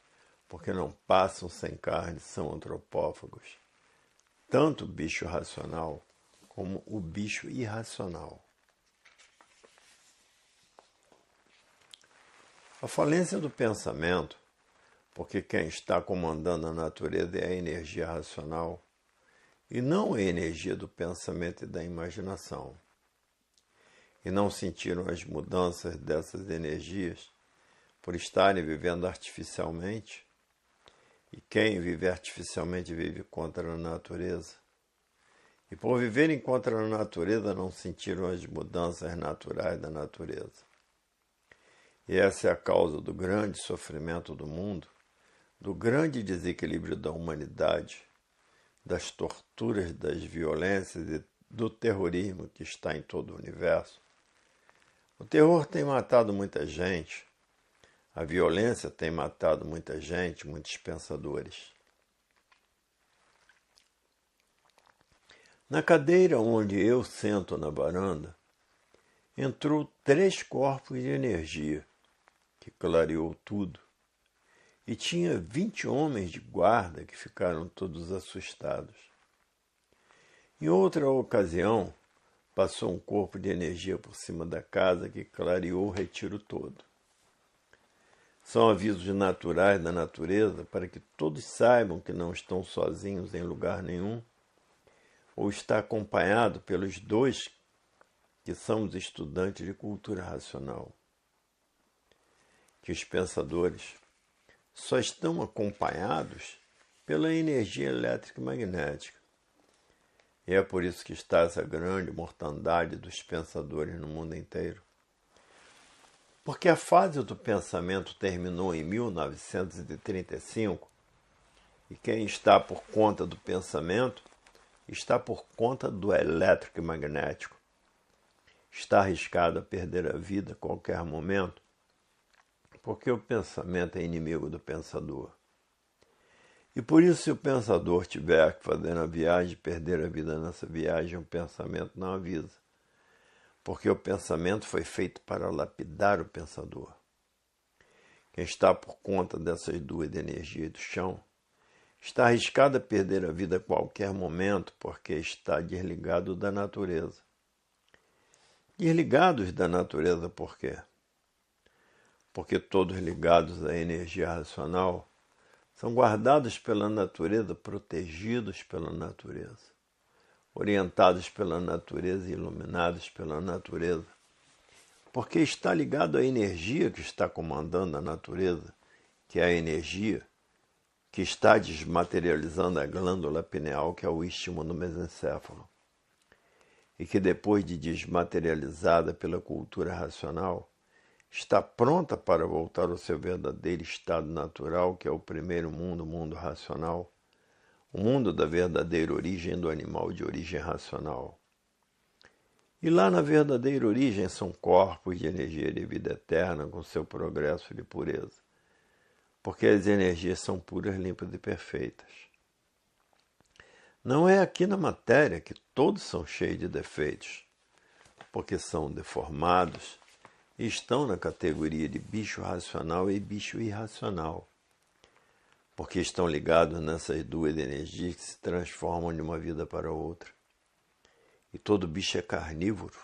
porque não passam sem carne, são antropófagos. Tanto o bicho racional como o bicho irracional. A falência do pensamento, porque quem está comandando a natureza é a energia racional, e não a energia do pensamento e da imaginação. E não sentiram as mudanças dessas energias por estarem vivendo artificialmente. E quem vive artificialmente vive contra a natureza. E por viverem contra a natureza não sentiram as mudanças naturais da natureza. E essa é a causa do grande sofrimento do mundo, do grande desequilíbrio da humanidade, das torturas, das violências e do terrorismo que está em todo o universo. O terror tem matado muita gente, a violência tem matado muita gente, muitos pensadores. Na cadeira onde eu sento na varanda, entrou 3 corpos de energia, que clareou tudo, e tinha 20 homens de guarda que ficaram todos assustados. Em outra ocasião, passou um corpo de energia por cima da casa que clareou o retiro todo. São avisos naturais da natureza para que todos saibam que não estão sozinhos em lugar nenhum, ou está acompanhado pelos 2 que são os estudantes de cultura racional. Que os pensadores só estão acompanhados pela energia elétrica e magnética. E é por isso que está essa grande mortandade dos pensadores no mundo inteiro. Porque a fase do pensamento terminou em 1935 e quem está por conta do pensamento está por conta do elétrico e magnético. Está arriscado a perder a vida a qualquer momento, porque o pensamento é inimigo do pensador. E por isso, se o pensador tiver que fazer na viagem, perder a vida nessa viagem, o pensamento não avisa. Porque o pensamento foi feito para lapidar o pensador. Quem está por conta dessas 2 energias do chão está arriscado a perder a vida a qualquer momento, porque está desligado da natureza. Desligados da natureza por quê? Porque todos ligados à energia racional são guardados pela natureza, protegidos pela natureza, orientados pela natureza e iluminados pela natureza, porque está ligado à energia que está comandando a natureza, que é a energia que está desmaterializando a glândula pineal, que é o istmo do mesencéfalo, e que depois de desmaterializada pela cultura racional, está pronta para voltar ao seu verdadeiro estado natural, que é o primeiro mundo, o mundo racional, o mundo da verdadeira origem do animal de origem racional. E lá na verdadeira origem são corpos de energia de vida eterna com seu progresso de pureza, porque as energias são puras, limpas e perfeitas. Não é aqui na matéria que todos são cheios de defeitos, porque são deformados, e estão na categoria de bicho racional e bicho irracional, porque estão ligados nessas 2 energias que se transformam de uma vida para outra. E todo bicho é carnívoro,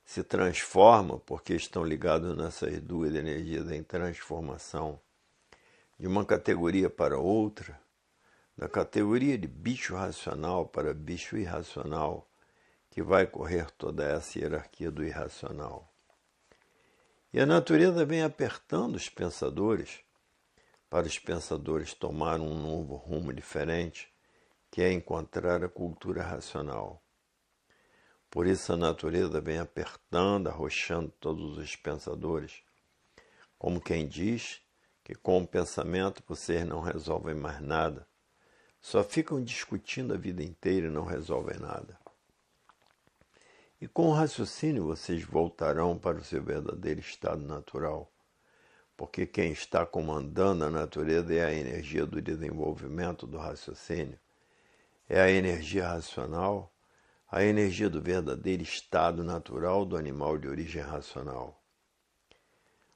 se transforma porque estão ligados nessas 2 energias em transformação, de uma categoria para outra, da categoria de bicho racional para bicho irracional, que vai correr toda essa hierarquia do irracional. E a natureza vem apertando os pensadores para os pensadores tomar um novo rumo diferente, que é encontrar a cultura racional. Por isso a natureza vem apertando, arrochando todos os pensadores, como quem diz que com o pensamento vocês não resolvem mais nada, só ficam discutindo a vida inteira e não resolvem nada. E com o raciocínio vocês voltarão para o seu verdadeiro estado natural, porque quem está comandando a natureza é a energia do desenvolvimento do raciocínio, é a energia racional, a energia do verdadeiro estado natural do animal de origem racional.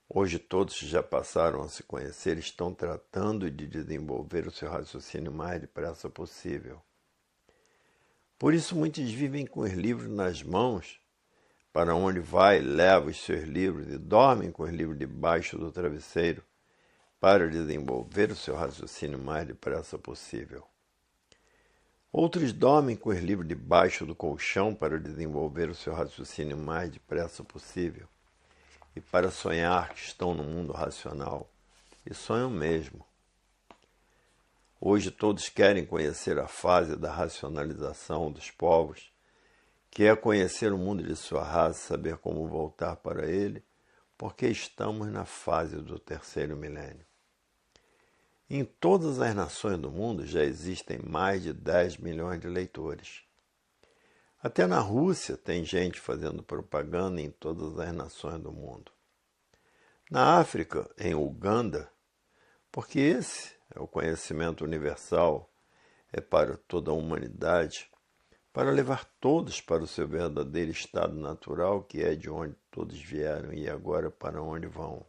Hoje todos que já passaram a se conhecer estão tratando de desenvolver o seu raciocínio o mais depressa possível. Por isso muitos vivem com os livros nas mãos, para onde vai, leva os seus livros e dormem com os livros debaixo do travesseiro, para desenvolver o seu raciocínio o mais depressa possível. Outros dormem com os livros debaixo do colchão para desenvolver o seu raciocínio o mais depressa possível e para sonhar que estão no mundo racional, e sonham mesmo. Hoje todos querem conhecer a fase da racionalização dos povos, que é conhecer o mundo de sua raça, saber como voltar para ele, porque estamos na fase do terceiro milênio. Em todas as nações do mundo já existem mais de 10 milhões de leitores. Até na Rússia tem gente fazendo propaganda em todas as nações do mundo. Na África, em Uganda, porque esse é o conhecimento universal, é para toda a humanidade, para levar todos para o seu verdadeiro estado natural, que é de onde todos vieram e agora para onde vão.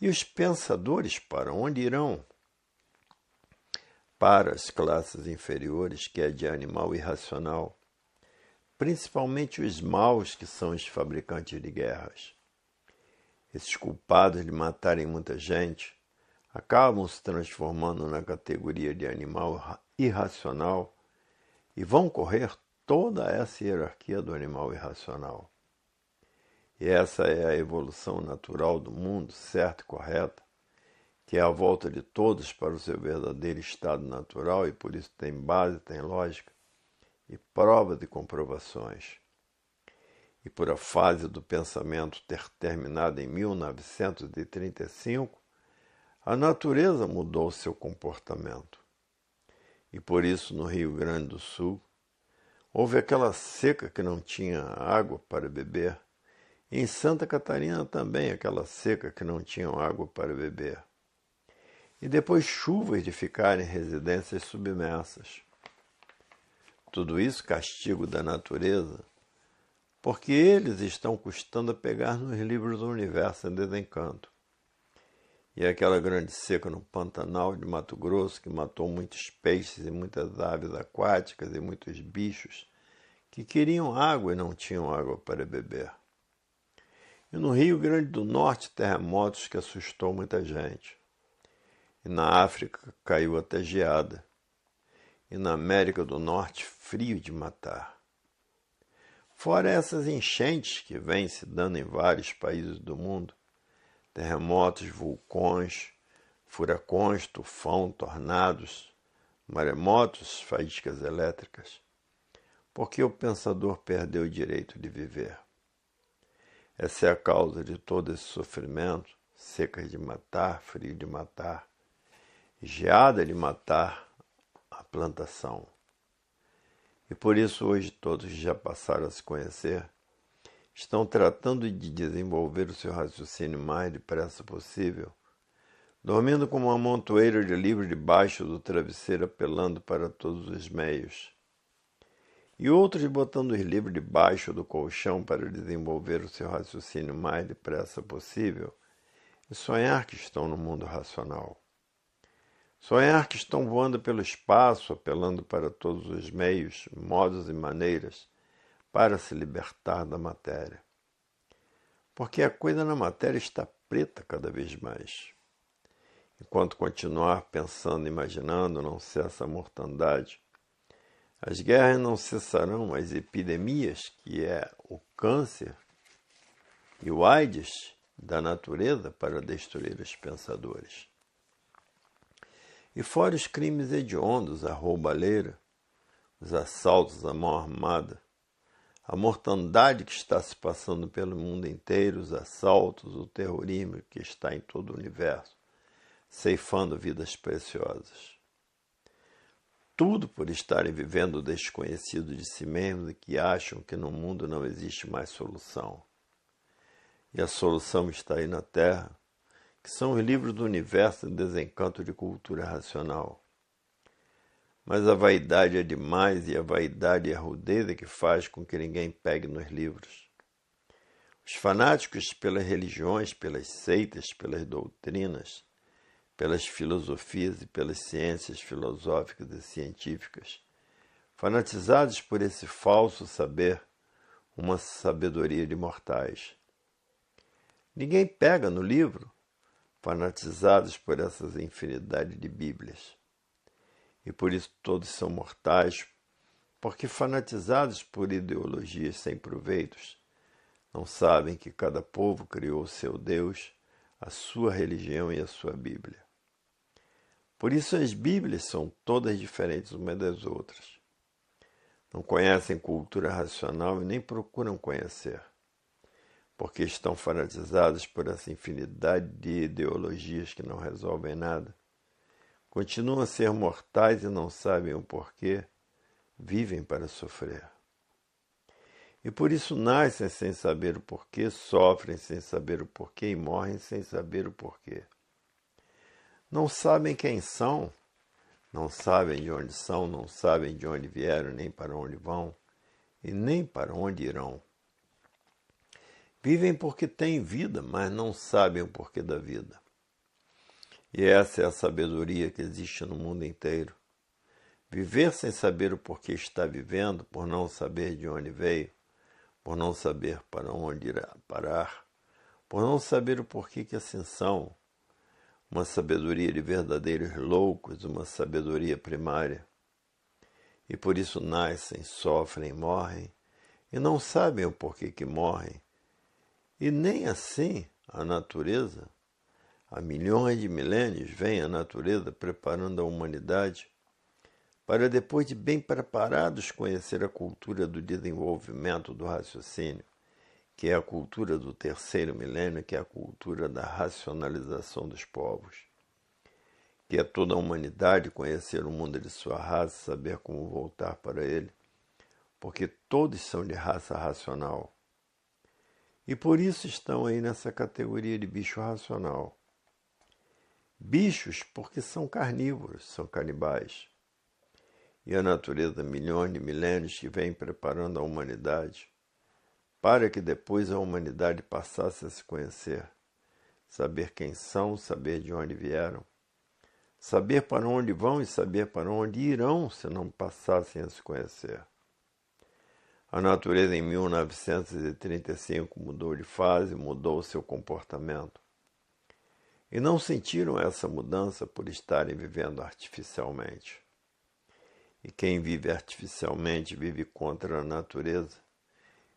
E os pensadores para onde irão? Para as classes inferiores, que é de animal irracional, principalmente os maus, que são os fabricantes de guerras. Esses culpados de matarem muita gente acabam se transformando na categoria de animal irracional e vão correr toda essa hierarquia do animal irracional. E essa é a evolução natural do mundo, certa e correta, que é a volta de todos para o seu verdadeiro estado natural e por isso tem base, tem lógica e provas e comprovações. E por a fase do pensamento ter terminado em 1935, a natureza mudou seu comportamento. E por isso no Rio Grande do Sul houve aquela seca que não tinha água para beber. Em Santa Catarina também aquela seca que não tinham água para beber. E depois chuvas de ficar em residências submersas. Tudo isso castigo da natureza, porque eles estão custando a pegar nos livros do universo em desencanto. E aquela grande seca no Pantanal de Mato Grosso, que matou muitos peixes e muitas aves aquáticas e muitos bichos que queriam água e não tinham água para beber. E no Rio Grande do Norte, terremotos que assustou muita gente. E na África caiu até geada. E na América do Norte, frio de matar. Fora essas enchentes que vêm se dando em vários países do mundo, terremotos, vulcões, furacões, tufão, tornados, maremotos, faíscas elétricas, porque o pensador perdeu o direito de viver. Essa é a causa de todo esse sofrimento, secas de matar, frio de matar, geada de matar a plantação. E por isso hoje todos que já passaram a se conhecer estão tratando de desenvolver o seu raciocínio o mais depressa possível, dormindo como uma montoeira de livros debaixo do travesseiro, apelando para todos os meios. E outros botando os livros debaixo do colchão para desenvolver o seu raciocínio o mais depressa possível e sonhar que estão no mundo racional. Sonhar que estão voando pelo espaço, apelando para todos os meios, modos e maneiras para se libertar da matéria. Porque a coisa na matéria está preta cada vez mais. Enquanto continuar pensando e imaginando, não cessa a mortandade. As guerras não cessarão, as epidemias, que é o câncer e o AIDS da natureza, para destruir os pensadores. E fora os crimes hediondos, a roubalheira, os assaltos à mão armada, a mortandade que está se passando pelo mundo inteiro, os assaltos, o terrorismo que está em todo o universo, ceifando vidas preciosas. Tudo por estarem vivendo o desconhecido de si mesmos e que acham que no mundo não existe mais solução. E a solução está aí na Terra, que são os livros do universo em desencanto de cultura racional. Mas a vaidade é demais e a vaidade é a rudeza que faz com que ninguém pegue nos livros. Os fanáticos pelas religiões, pelas seitas, pelas doutrinas, pelas filosofias e pelas ciências filosóficas e científicas, fanatizados por esse falso saber, uma sabedoria de mortais. Ninguém pega no livro, fanatizados por essas infinidade de Bíblias. E por isso todos são mortais, porque fanatizados por ideologias sem proveitos, não sabem que cada povo criou o seu Deus, a sua religião e a sua Bíblia. Por isso as Bíblias são todas diferentes umas das outras. Não conhecem cultura racional e nem procuram conhecer, porque estão fanatizados por essa infinidade de ideologias que não resolvem nada. Continuam a ser mortais e não sabem o porquê, vivem para sofrer. E por isso nascem sem saber o porquê, sofrem sem saber o porquê e morrem sem saber o porquê. Não sabem quem são, não sabem de onde são, não sabem de onde vieram, nem para onde vão, e nem para onde irão. Vivem porque têm vida, mas não sabem o porquê da vida. E essa é a sabedoria que existe no mundo inteiro. Viver sem saber o porquê está vivendo, por não saber de onde veio, por não saber para onde irá parar, por não saber o porquê que assim são. Uma sabedoria de verdadeiros loucos, uma sabedoria primária. E por isso nascem, sofrem, morrem, e não sabem o porquê que morrem. E nem assim a natureza, há milhões de milênios, vem a natureza preparando a humanidade para, depois de bem preparados, conhecer a cultura do desenvolvimento do raciocínio, que é a cultura do terceiro milênio, que é a cultura da racionalização dos povos, que é toda a humanidade conhecer o mundo de sua raça, saber como voltar para ele, porque todos são de raça racional. E por isso estão aí nessa categoria de bicho racional. Bichos porque são carnívoros, são canibais. E a natureza, milhões de milênios que vem preparando a humanidade para que depois a humanidade passasse a se conhecer, saber quem são, saber de onde vieram, saber para onde vão e saber para onde irão se não passassem a se conhecer. A natureza em 1935 mudou de fase, mudou o seu comportamento. E não sentiram essa mudança por estarem vivendo artificialmente. E quem vive artificialmente vive contra a natureza.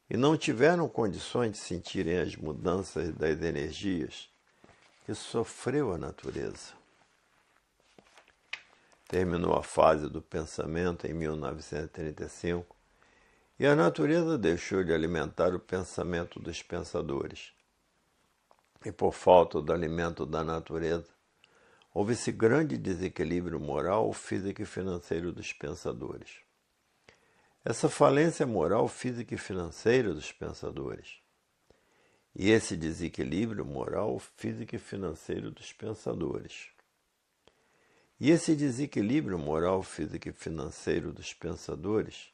E não tiveram condições de sentirem as mudanças das energias que sofreu a natureza. Terminou a fase do pensamento em 1935 e a natureza deixou de alimentar o pensamento dos pensadores. E por falta do alimento da natureza, houve esse grande desequilíbrio moral, físico e financeiro dos pensadores. Essa falência moral, física e financeira dos pensadores. E esse desequilíbrio moral, físico e financeiro dos pensadores. E esse desequilíbrio moral, físico e financeiro dos pensadores,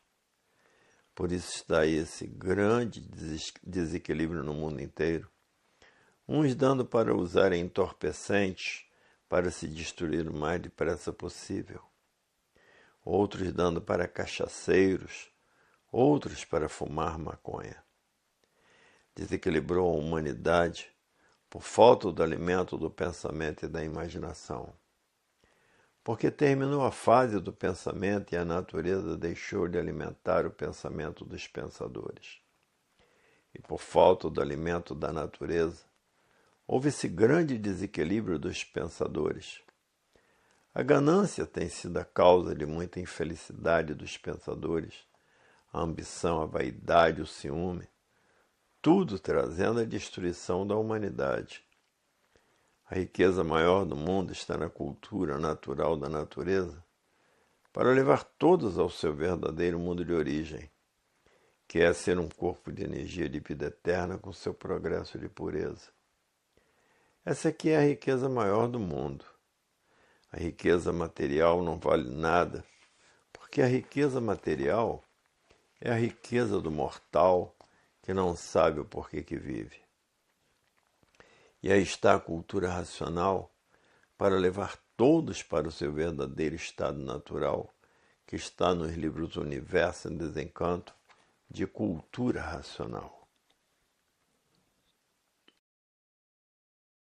por isso está aí esse grande desequilíbrio no mundo inteiro. Uns dando para usarem entorpecentes para se destruir o mais depressa possível. Outros dando para cachaceiros, outros para fumar maconha. Desequilibrou a humanidade por falta do alimento do pensamento e da imaginação. Porque terminou a fase do pensamento e a natureza deixou de alimentar o pensamento dos pensadores. E por falta do alimento da natureza, houve esse grande desequilíbrio dos pensadores. A ganância tem sido a causa de muita infelicidade dos pensadores, a ambição, a vaidade, o ciúme, tudo trazendo a destruição da humanidade. A riqueza maior do mundo está na cultura natural da natureza, para levar todos ao seu verdadeiro mundo de origem, que é ser um corpo de energia de vida eterna com seu progresso de pureza. Essa aqui é a riqueza maior do mundo. A riqueza material não vale nada, porque a riqueza material é a riqueza do mortal que não sabe o porquê que vive. E aí está a cultura racional para levar todos para o seu verdadeiro estado natural, que está nos livros Universo em Desencanto, de cultura racional.